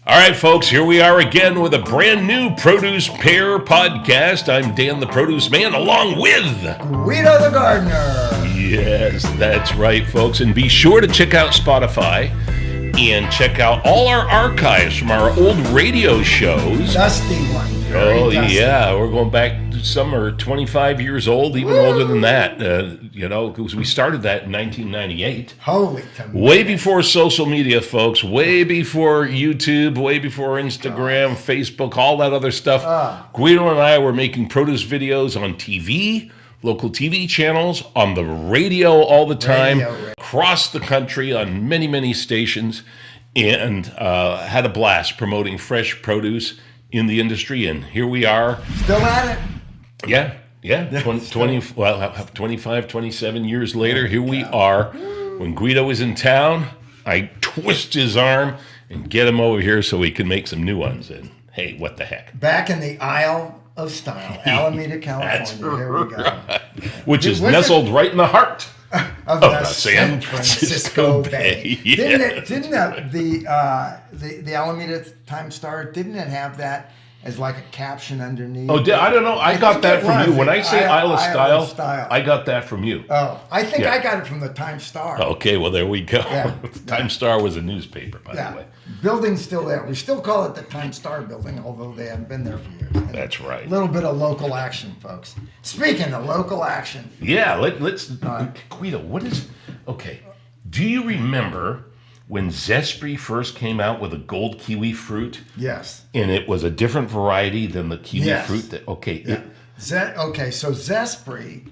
All right, folks, here we are again with a brand new Produce Pear podcast. I'm Dan the Produce Man, along with Guido the Gardener. Yes, that's right, folks. And be sure to check out Spotify and check out all our archives from our old radio shows. Dusty one. Oh, yeah. We're going back, some are 25 years old, even older than that, because we started that in 1998. Holy tomatoes. Way before social media, folks. Way before YouTube, way before Instagram, Facebook, all that other stuff. Guido and I were making produce videos on TV, local TV channels, on the radio all the time, across the country on many, many stations, and had a blast promoting fresh produce in the industry, and here we are. Still at it. Yeah. 25, 27 years later, here we are. When Guido is in town, I twist his arm and get him over here so we can make some new ones. And hey, what the heck? Back in the Isle of Style, Alameda, California. That's There we go. Which is nestled right in the heart of the San Francisco Bay. Yes. Didn't the Alameda Times-Star, didn't it have that as like a caption underneath? Oh, I don't know. I got that from you. When I say Isle of Style, Style, I got that from you. Oh, I think I got it from the Times-Star. Okay, well, there we go. Yeah. Times-Star was a newspaper, by the way. Building's still there. We still call it the Times-Star building, although they haven't been there for years. And that's right. A little bit of local action, folks. Speaking of local action. Yeah, let's Guido, okay, do you remember when Zespri first came out with a gold kiwi fruit? Yes. And it was a different variety than the kiwi fruit? So Zespri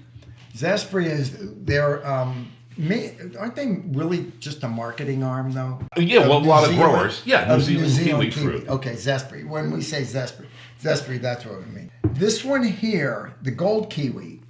is their, aren't they really just a marketing arm, though? Yeah, well, a lot of growers. Yeah, New Zealand kiwi fruit. Okay, Zespri. When we say Zespri, that's what we mean. This one here, the gold kiwi,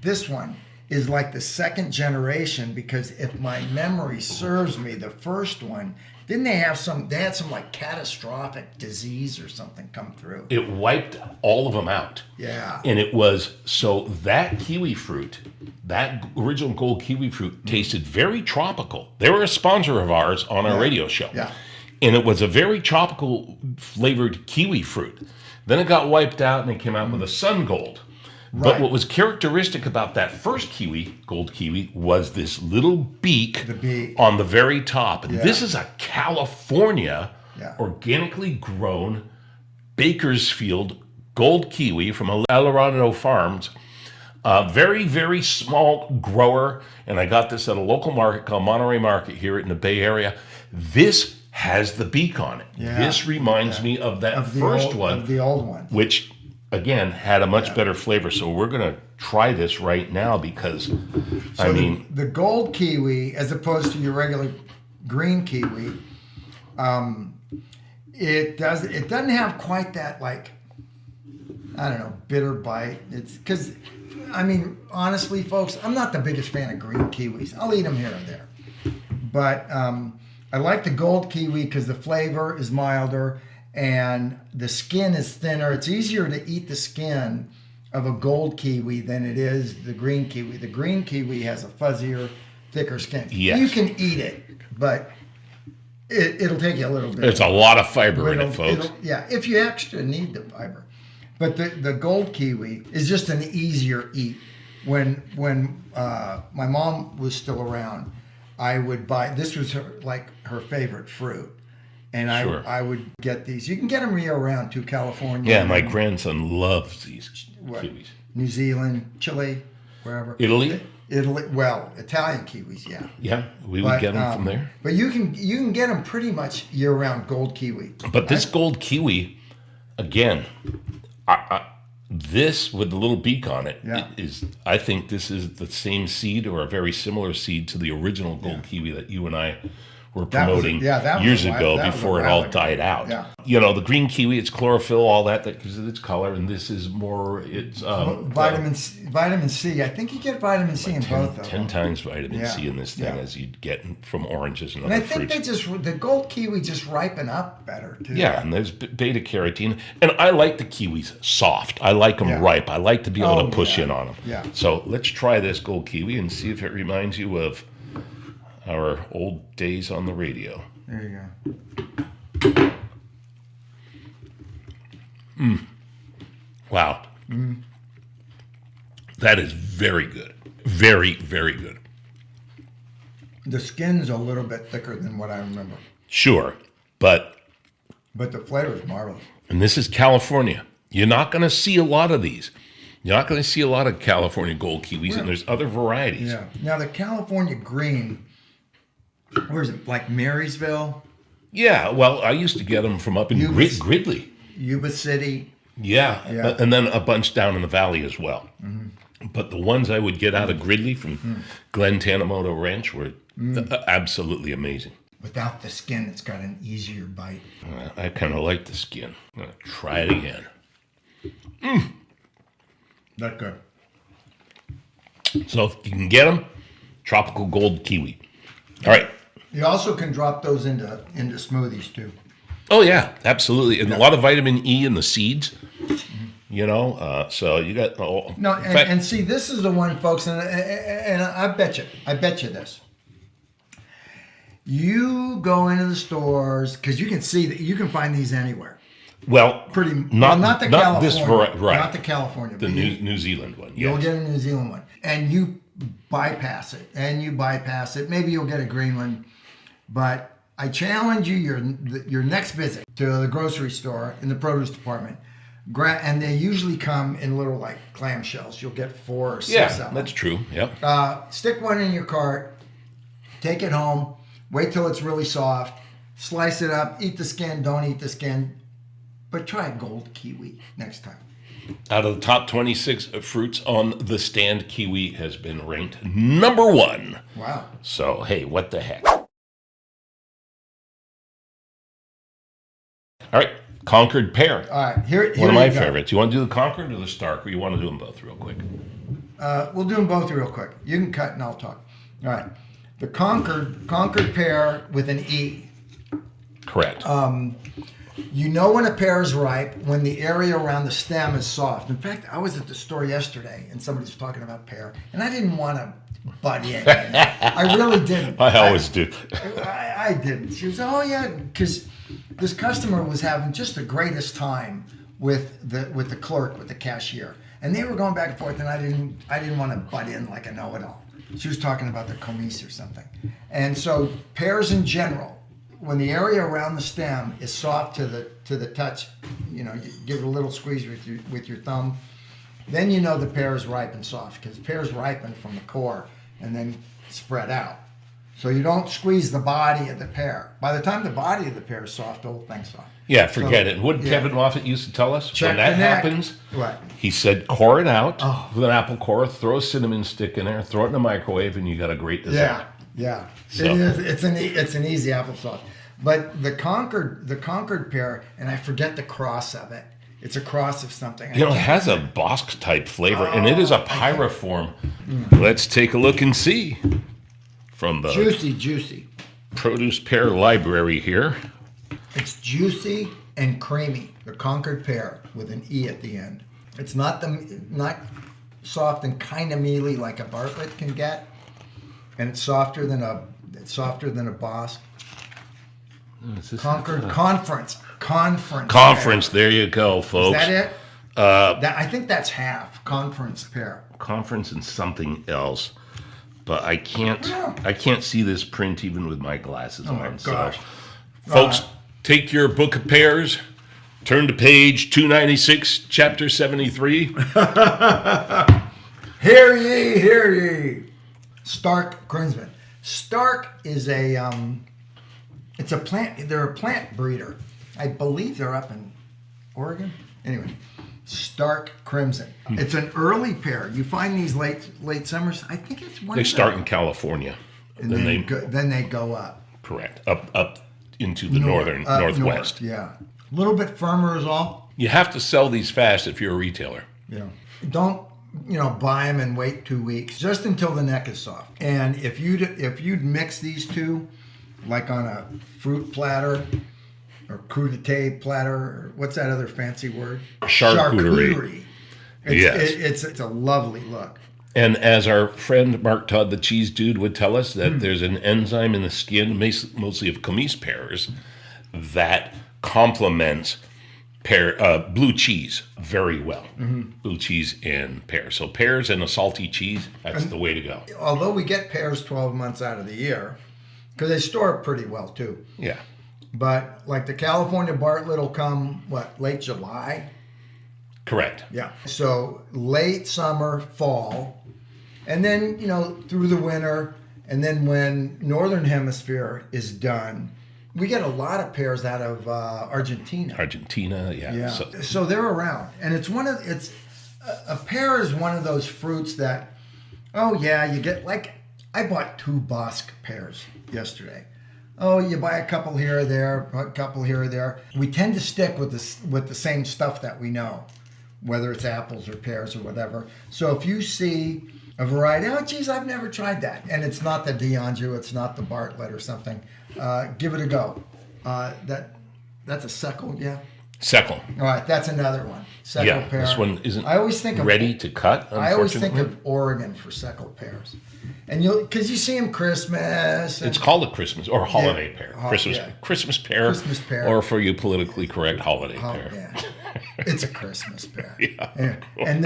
this one is like the second generation, because if my memory serves me, the first one, didn't they had some like catastrophic disease or something come through? It wiped all of them out. Yeah. And it was, so that kiwi fruit, that original gold kiwi fruit tasted very tropical. They were a sponsor of ours on our radio show. Yeah. And it was a very tropical flavored kiwi fruit. Then it got wiped out and they came out with a SunGold. But what was characteristic about that first kiwi, gold kiwi, was this little beak on the very top. And this is a California organically grown Bakersfield gold kiwi from Eldorado Farms. Very, very small grower. And I got this at a local market called Monterey Market here in the Bay Area. This has the beak on it. Yeah. This reminds me of that first one. Of the old one. Which, again, had a much better flavor. So we're going to try this right now because, the gold kiwi, as opposed to your regular green kiwi, it doesn't have quite that, like, I don't know, bitter bite. It's because, honestly, folks, I'm not the biggest fan of green kiwis. I'll eat them here and there. But I like the gold kiwi because the flavor is milder and the skin is thinner. It's easier to eat the skin of a gold kiwi than it is the green kiwi. The green kiwi has a fuzzier, thicker skin. Yes. You can eat it, but it'll take you a little bit. There's a lot of fiber in it, folks. If you extra need the fiber. But the gold kiwi is just an easier eat. When my mom was still around, I would buy, this was her favorite fruit. And I would get these. You can get them year round to California. Yeah, my grandson loves these kiwis. New Zealand, Chile, wherever. Italy, well, Italian kiwis, yeah. Yeah, we would get them from there. But you can get them pretty much year round, gold kiwi. But this gold kiwi, again, this with the little beak on it is. I think this is the same seed or a very similar seed to the original gold kiwi that you and I were promoting years ago before it all died out. Yeah. The green kiwi, it's chlorophyll, all that gives it its color, and this is more, it's... vitamin C. I think you get vitamin C in both of them. 10 times vitamin C in this thing as you get from oranges and other fruits. And I think the gold kiwi just ripen up better, too. Yeah, and there's beta-carotene. And I like the kiwis soft. I like them ripe. I like to be able to push in on them. Yeah. So let's try this gold kiwi and see if it reminds you of our old days on the radio. There you go. Wow. That is very good. Very, very good. The skin's a little bit thicker than what I remember, Sure, but but the flavor is marvelous. and this is California. You're not going to see a lot of these. You're not going to see a lot of California gold kiwis, and there's other varieties. Yeah. Now the California green, where is it? Like Marysville, Yeah, well, I used to get them from up in Gridley. Yuba City. Yeah, Yeah. and then a bunch down in the valley as well. But the ones I would get out of Gridley from Glen Tanimoto Ranch were absolutely amazing. Without the skin, it's got an easier bite. I kind of like the skin. I'm going to try it again. That good. So if you can get them, tropical gold kiwi. All right. You also can drop those into smoothies too. Oh, yeah, absolutely. And a lot of vitamin E in the seeds, you know. So you got... No, and see, this is the one, folks, and I bet you this. You go into the stores, because you can see that you can find these anywhere. Well, Not the California. This variety, right. Not the California. The New Zealand one, You'll yes. get a New Zealand one. And you bypass it. Maybe you'll get a green one. But I challenge you, your next visit to the grocery store in the produce department, and they usually come in little like clamshells. You'll get 4 or 6 of them. That's true. Yep. Stick one in your cart, take it home, wait till it's really soft, slice it up, eat the skin, don't eat the skin, but try a gold kiwi next time. Out of the top 26 fruits on the stand, kiwi has been ranked number 1. Wow. So, hey, what the heck? All right, Concord pear. All right, here One of my you go. favorites. You want to do the Concord or the Stark, or you want to do them both real quick? We'll do them both real quick. You can cut and I'll talk. All right. The Concord pear with an E. Correct. You know when a pear is ripe when the area around the stem is soft. In fact, I was at the store yesterday and somebody was talking about pear, and I didn't want to butt in. I really didn't. I always do. I didn't. She was, oh yeah, because this customer was having just the greatest time with the clerk, with the cashier, and they were going back and forth, and I didn't want to butt in like a know-it-all. She was talking about the comise or something, and so pears in general, when the area around the stem is soft to the touch, you know, you give it a little squeeze with your thumb, then you know the pear is ripe and soft, because pears ripen from the core and then spread out. So you don't squeeze the body of the pear. By the time the body of the pear is soft, the whole thing's soft. Yeah, forget it. What did Kevin Moffat used to tell us? Check when that the neck. happens, What? he said, core it out with an apple core, throw a cinnamon stick in there, throw it in the microwave, and you got a great dessert. Yeah. So. It's an easy applesauce. But the Concord pear, and I forget the cross of it. It's a cross of something. You know, it has a Bosc type flavor, and it is a pyriform. Let's take a look and see from the Juicy. Produce Pear Library here. It's juicy and creamy. The Concord pear with an E at the end. It's not soft and kind of mealy like a Bartlett can get, and it's softer than a Bosc. Concord Conference. There you go, folks. Is that it? I think that's half Conference pear. Conference and something else, but I can't see this print even with my glasses on. my gosh. So, folks, take your book of pears, turn to page 296, chapter 73. Hear ye, hear ye. Stark Crimson. Stark is it's a plant. They're a plant breeder. I believe they're up in Oregon. Anyway, Stark Crimson. It's an early pear. You find these late summers. I think it's one. They start in California, and then they go up. Correct. Up into the northwest. Yeah, a little bit firmer is all. You have to sell these fast if you're a retailer. Yeah. Don't buy them and wait 2 weeks, just until the neck is soft. And if you'd mix these two, like on a fruit platter or crudité platter, or what's that other fancy word? Charcuterie. It's a lovely look. And as our friend Mark Todd, the cheese dude, would tell us, that there's an enzyme in the skin, mostly of comise pears, that complements blue cheese very well. Blue cheese and pears. So pears and a salty cheese, that's the way to go. Although we get pears 12 months out of the year, because they store it pretty well too. Yeah. But like the California Bartlett will come, late July? Correct. Yeah. So late summer, fall, and then, through the winter, and then when Northern Hemisphere is done, we get a lot of pears out of Argentina. Argentina, yeah. Yeah. So they're around, and a pear is one of those fruits that, you get I bought 2 Bosque pears yesterday. Oh, you buy a couple here or there, a couple here or there. We tend to stick with the same stuff that we know, whether it's apples or pears or whatever. So if you see a variety, I've never tried that, and it's not the D'Anjou, it's not the Bartlett or something, give it a go. That's a Seckel, yeah? Seckel. All right, that's another one. Seckel pear. This one isn't I always think ready to cut, I always think of Oregon for Seckel pears. And because you see them Christmas. It's called a Christmas or holiday pear. Christmas pear. Christmas pear. Or for you politically correct, holiday pear. Yeah. It's a Christmas pear. Yeah. And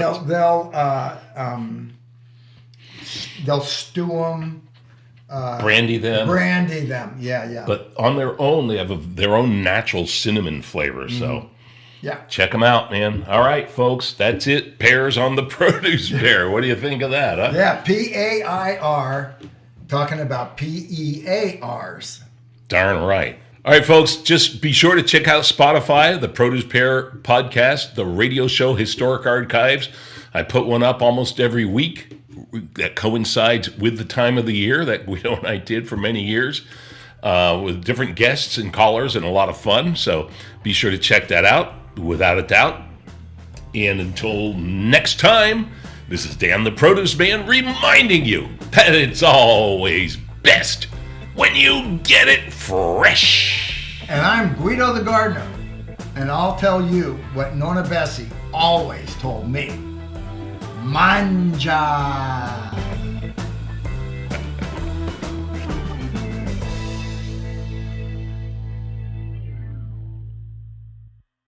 they'll stew them. Brandy them. Yeah. But on their own, they have their own natural cinnamon flavor. So yeah, check them out, man. All right, folks, that's it. Pears on the produce pair. What do you think of that, huh? Yeah, PAIR, talking about PEARs. Darn right. All right, folks, just be sure to check out Spotify, the Produce Pair podcast, the radio show Historic Archives. I put one up almost every week that coincides with the time of the year that Guido and I did for many years with different guests and callers and a lot of fun. So be sure to check that out, without a doubt. And until next time, this is Dan the Produce Man reminding you that it's always best when you get it fresh. And I'm Guido the Gardener, and I'll tell you what Nonna Bessie always told me. Manja.